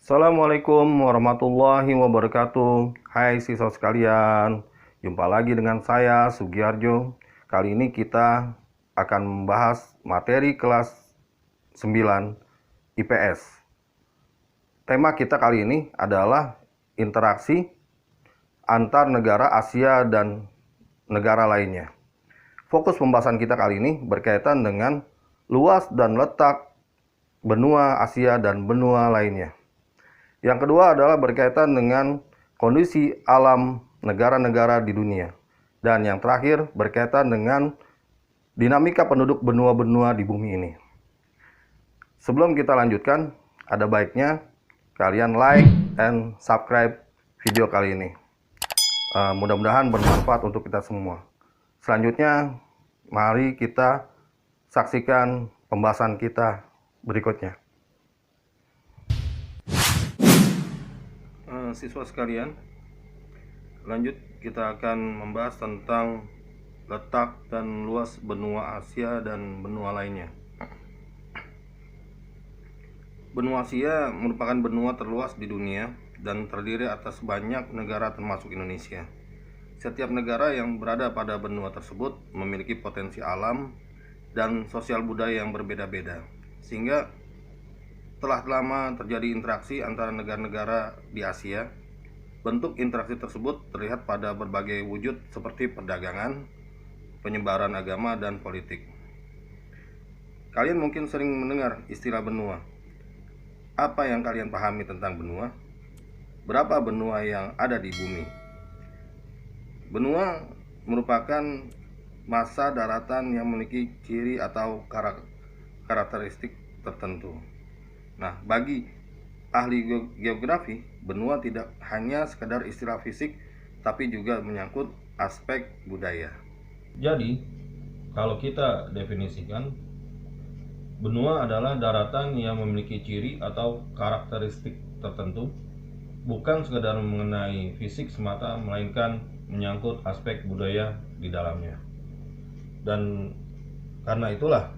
Assalamualaikum warahmatullahi wabarakatuh. Hai siswa sekalian, jumpa lagi dengan saya Sugiarjo. Kali ini kita akan membahas materi kelas 9 IPS. Tema kita kali ini adalah interaksi antar negara Asia dan negara lainnya. Fokus pembahasan kita kali ini berkaitan dengan luas dan letak benua Asia dan benua lainnya. Yang kedua adalah berkaitan dengan kondisi alam negara-negara di dunia. Dan yang terakhir berkaitan dengan dinamika penduduk benua-benua di bumi ini. Sebelum kita lanjutkan, ada baiknya kalian like and subscribe video kali ini. Mudah-mudahan bermanfaat untuk kita semua. Selanjutnya, mari kita saksikan pembahasan kita berikutnya. Siswa sekalian, lanjut kita akan membahas tentang letak dan luas benua Asia dan benua lainnya. Benua Asia merupakan benua terluas di dunia dan terdiri atas banyak negara termasuk Indonesia. Setiap negara yang berada pada benua tersebut memiliki potensi alam dan sosial budaya yang berbeda-beda, sehingga telah lama terjadi interaksi antara negara-negara di Asia. Bentuk interaksi tersebut terlihat pada berbagai wujud seperti perdagangan, penyebaran agama, dan politik. Kalian mungkin sering mendengar istilah benua. Apa yang kalian pahami tentang benua? Berapa benua yang ada di bumi? Benua merupakan massa daratan yang memiliki ciri atau karakteristik tertentu. Nah, bagi ahli geografi, benua tidak hanya sekedar istilah fisik, tapi juga menyangkut aspek budaya. Jadi, kalau kita definisikan, benua adalah daratan yang memiliki ciri atau karakteristik tertentu, bukan sekedar mengenai fisik semata, melainkan menyangkut aspek budaya di dalamnya. Dan karena itulah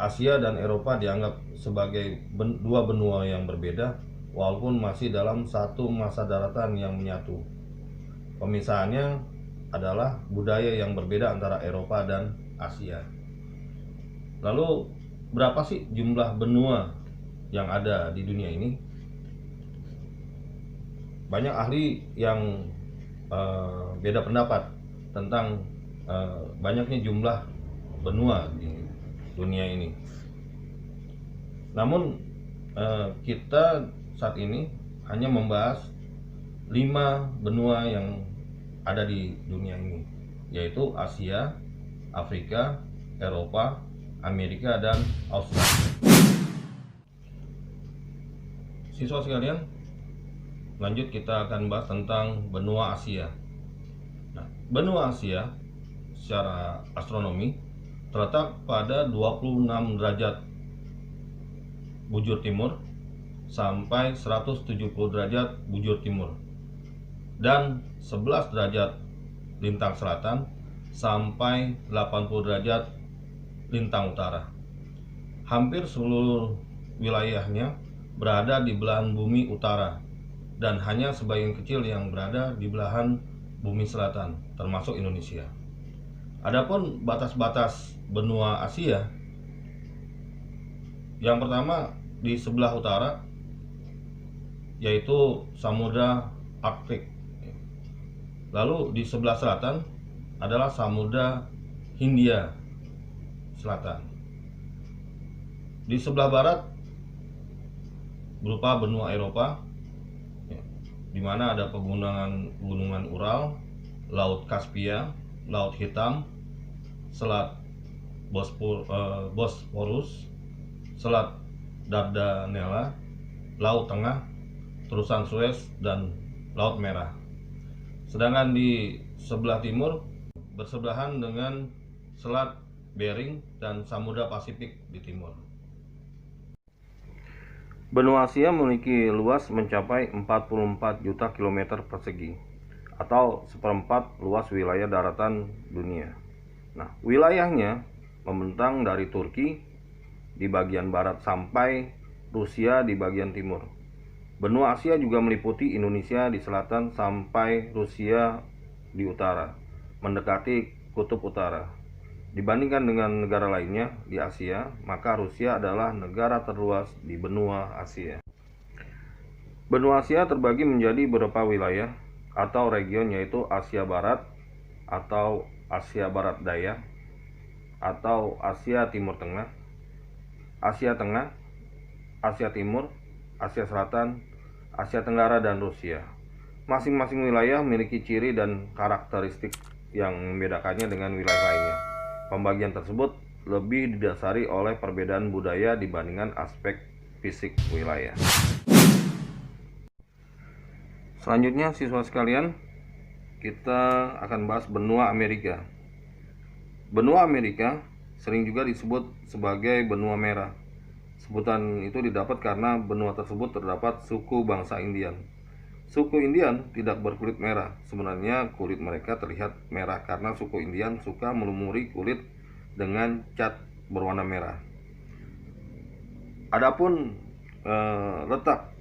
Asia dan Eropa dianggap sebagai dua benua yang berbeda, walaupun masih dalam satu massa daratan yang menyatu. Pemisahannya adalah budaya yang berbeda antara Eropa dan Asia. Lalu, berapa sih jumlah benua yang ada di dunia ini? Banyak ahli yang beda pendapat tentang banyaknya jumlah benua di dunia ini. Namun kita saat ini hanya membahas 5 benua yang ada di dunia ini, yaitu Asia, Afrika, Eropa, Amerika, dan Australia. Siswa sekalian, lanjut kita akan bahas tentang benua Asia. Nah, benua Asia secara astronomi terletak pada 26 derajat bujur timur sampai 170 derajat bujur timur dan 11 derajat lintang selatan sampai 80 derajat lintang utara. Hampir seluruh wilayahnya berada di belahan bumi utara dan hanya sebagian kecil yang berada di belahan bumi selatan, termasuk Indonesia. Adapun batas-batas benua Asia, yang pertama di sebelah utara yaitu Samudra Arktik. Lalu di sebelah selatan adalah Samudra Hindia Selatan. Di sebelah barat berupa benua Eropa, di mana ada pegunungan Ural, Laut Kaspia, Laut Hitam, Selat Bosporus, Selat Dardanella, Laut Tengah, Terusan Suez, dan Laut Merah. Sedangkan di sebelah timur bersebelahan dengan Selat Bering dan Samudra Pasifik di timur. Benua Asia memiliki luas mencapai 44 juta kilometer persegi, atau seperempat luas wilayah daratan dunia. Nah, wilayahnya membentang dari Turki di bagian barat sampai Rusia di bagian timur. Benua Asia juga meliputi Indonesia di selatan sampai Rusia di utara, mendekati kutub utara. Dibandingkan dengan negara lainnya di Asia, maka Rusia adalah negara terluas di benua Asia. Benua Asia terbagi menjadi beberapa wilayah atau region, yaitu Asia Barat atau Asia Barat Daya atau Asia Timur Tengah, Asia Tengah, Asia Timur, Asia Selatan, Asia Tenggara, dan Rusia. Masing-masing wilayah memiliki ciri dan karakteristik yang membedakannya dengan wilayah lainnya. Pembagian tersebut lebih didasari oleh perbedaan budaya dibandingkan aspek fisik wilayah. Selanjutnya, siswa sekalian, kita akan bahas benua Amerika. Benua Amerika sering juga disebut sebagai benua merah. Sebutan itu didapat karena benua tersebut terdapat suku bangsa Indian. Suku Indian tidak berkulit merah. Sebenarnya kulit mereka terlihat merah karena suku Indian suka melumuri kulit dengan cat berwarna merah. Adapun letak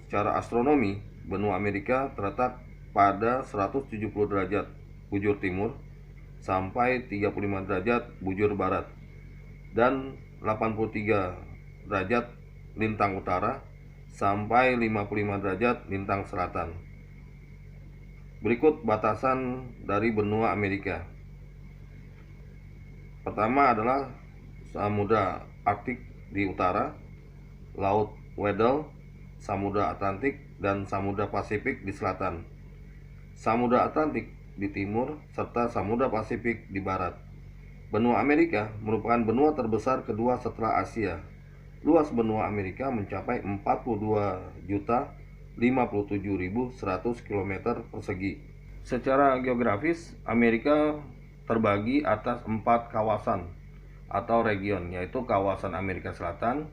secara astronomi, benua Amerika terletak pada 170 derajat bujur timur sampai 35 derajat bujur barat dan 83 derajat lintang utara sampai 55 derajat lintang selatan. Berikut batasan dari benua Amerika. Pertama adalah Samudra Arktik di utara, Laut Weddell, Samudra Atlantik, dan Samudra Pasifik di selatan. Samudra Atlantik di timur serta Samudra Pasifik di barat. Benua Amerika merupakan benua terbesar kedua setelah Asia. Luas benua Amerika mencapai 42.057.100 km persegi. Secara geografis, Amerika terbagi atas 4 kawasan atau region, yaitu kawasan Amerika Selatan,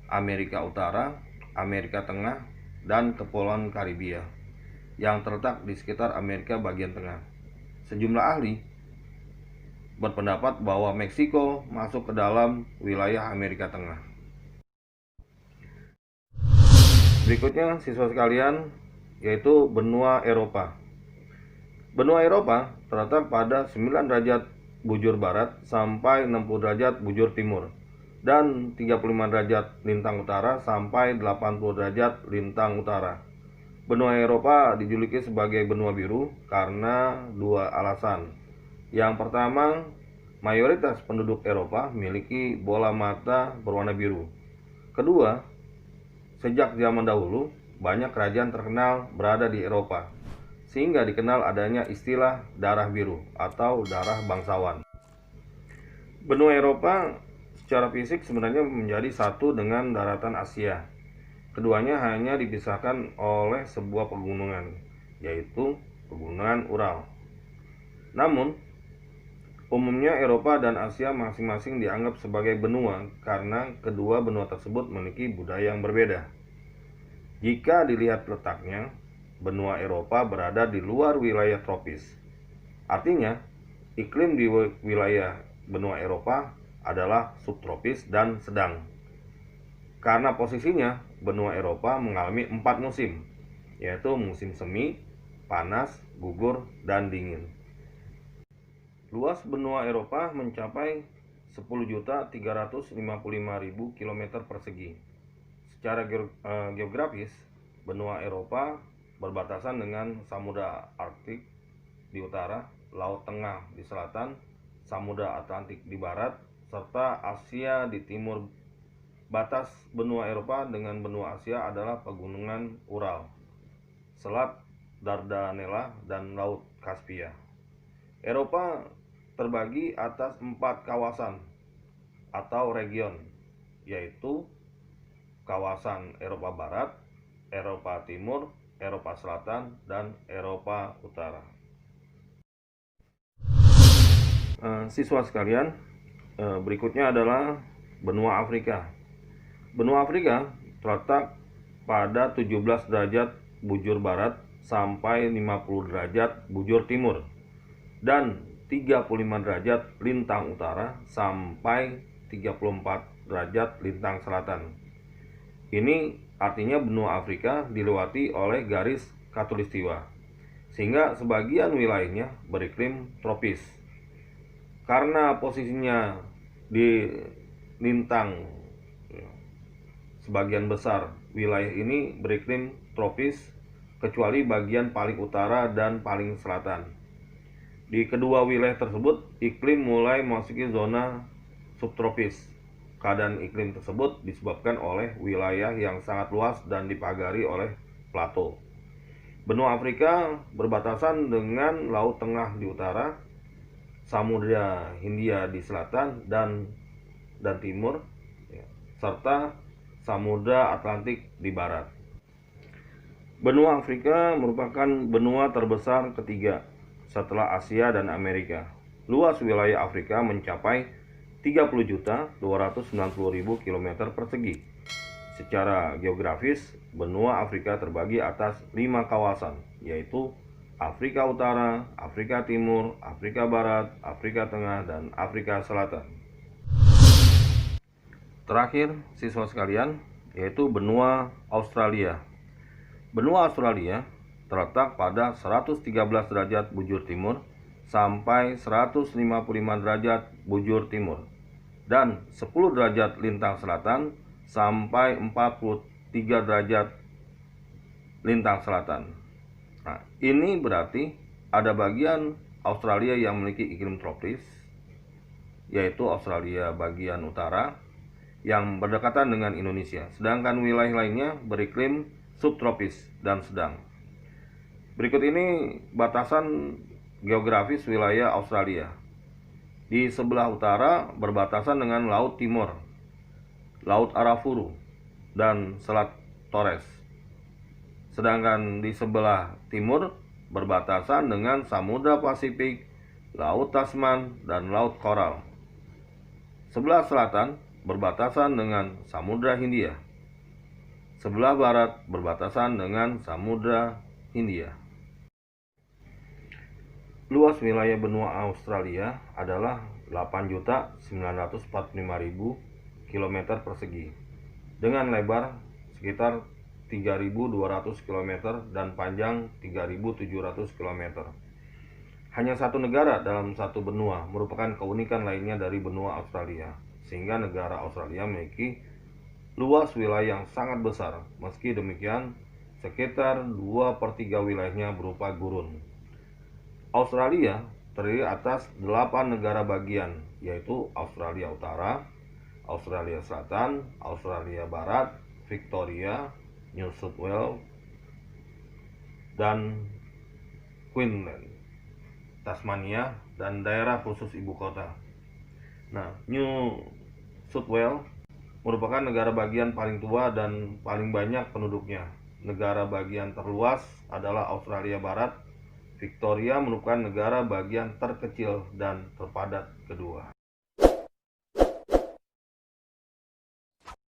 Amerika Utara, Amerika Tengah, dan Kepulauan Karibia yang terletak di sekitar Amerika bagian tengah. Sejumlah ahli berpendapat bahwa Meksiko masuk ke dalam wilayah Amerika Tengah. Berikutnya, siswa sekalian, yaitu benua Eropa. Benua Eropa terletak pada 9 derajat bujur barat sampai 60 derajat bujur timur dan 35 derajat lintang utara sampai 80 derajat lintang utara. Benua Eropa dijuluki sebagai benua biru karena 2 alasan. Yang pertama, mayoritas penduduk Eropa memiliki bola mata berwarna biru. Kedua, sejak zaman dahulu, banyak kerajaan terkenal berada di Eropa, sehingga dikenal adanya istilah darah biru atau darah bangsawan. Benua Eropa secara fisik sebenarnya menjadi satu dengan daratan Asia. Keduanya hanya dipisahkan oleh sebuah pegunungan, yaitu Pegunungan Ural. Namun, umumnya Eropa dan Asia masing-masing dianggap sebagai benua karena kedua benua tersebut memiliki budaya yang berbeda. Jika dilihat letaknya, benua Eropa berada di luar wilayah tropis. Artinya, iklim di wilayah benua Eropa adalah subtropis dan sedang. Karena posisinya, benua Eropa mengalami 4 musim, yaitu musim semi, panas, gugur, dan dingin. Luas benua Eropa mencapai 10.355.000 km persegi. Secara geografis, benua Eropa berbatasan dengan Samudra Arktik di utara, Laut Tengah di selatan, Samudra Atlantik di barat, serta Asia di timur. Batas benua Eropa dengan benua Asia adalah Pegunungan Ural, Selat Dardanella, dan Laut Kaspia. Eropa terbagi atas 4 kawasan atau region, yaitu kawasan Eropa Barat, Eropa Timur, Eropa Selatan, dan Eropa Utara. Siswa sekalian, berikutnya adalah benua Afrika. Benua Afrika terletak pada 17 derajat bujur barat sampai 50 derajat bujur timur dan 35 derajat lintang utara sampai 34 derajat lintang selatan. Ini artinya benua Afrika dilewati oleh garis khatulistiwa, sehingga sebagian wilayahnya beriklim tropis. Karena posisinya di lintang, sebagian besar wilayah ini beriklim tropis kecuali bagian paling utara dan paling selatan. Di kedua wilayah tersebut, iklim mulai memasuki zona subtropis. Keadaan iklim tersebut disebabkan oleh wilayah yang sangat luas dan dipagari oleh plato. Benua Afrika berbatasan dengan Laut Tengah di utara, Samudra Hindia di selatan dan timur, serta Samudra Atlantik di barat. Benua Afrika merupakan benua terbesar ketiga setelah Asia dan Amerika. Luas wilayah Afrika mencapai 30.290.000 km persegi. Secara geografis, benua Afrika terbagi atas 5 kawasan, yaitu Afrika Utara, Afrika Timur, Afrika Barat, Afrika Tengah, dan Afrika Selatan. Terakhir, siswa sekalian, yaitu benua Australia. Benua Australia terletak pada 113 derajat bujur timur sampai 155 derajat bujur timur dan 10 derajat lintang selatan sampai 43 derajat lintang selatan. Nah, ini berarti ada bagian Australia yang memiliki iklim tropis, yaitu Australia bagian utara yang berdekatan dengan Indonesia, sedangkan wilayah lainnya beriklim subtropis dan sedang. Berikut ini batasan geografis wilayah Australia. Di sebelah utara berbatasan dengan Laut Timur, Laut Arafuru, dan Selat Torres. Sedangkan di sebelah timur berbatasan dengan Samudra Pasifik, Laut Tasman, dan Laut Koral. Sebelah selatan berbatasan dengan Samudra Hindia. Sebelah barat berbatasan dengan Samudra Hindia. Luas wilayah benua Australia adalah 8.945.000 km persegi dengan lebar sekitar 3.200 km dan panjang 3.700 km. Hanya satu negara dalam satu benua merupakan keunikan lainnya dari benua Australia, sehingga negara Australia memiliki luas wilayah yang sangat besar. Meski demikian, sekitar 2/3 wilayahnya berupa gurun. Australia terdiri atas 8 negara bagian, yaitu Australia Utara, Australia Selatan, Australia Barat, Victoria, New South Wales, dan Queensland, Tasmania, dan daerah khusus ibu kota. Nah, New South Wales merupakan negara bagian paling tua dan paling banyak penduduknya. Negara bagian terluas adalah Australia Barat. Victoria merupakan negara bagian terkecil dan terpadat kedua.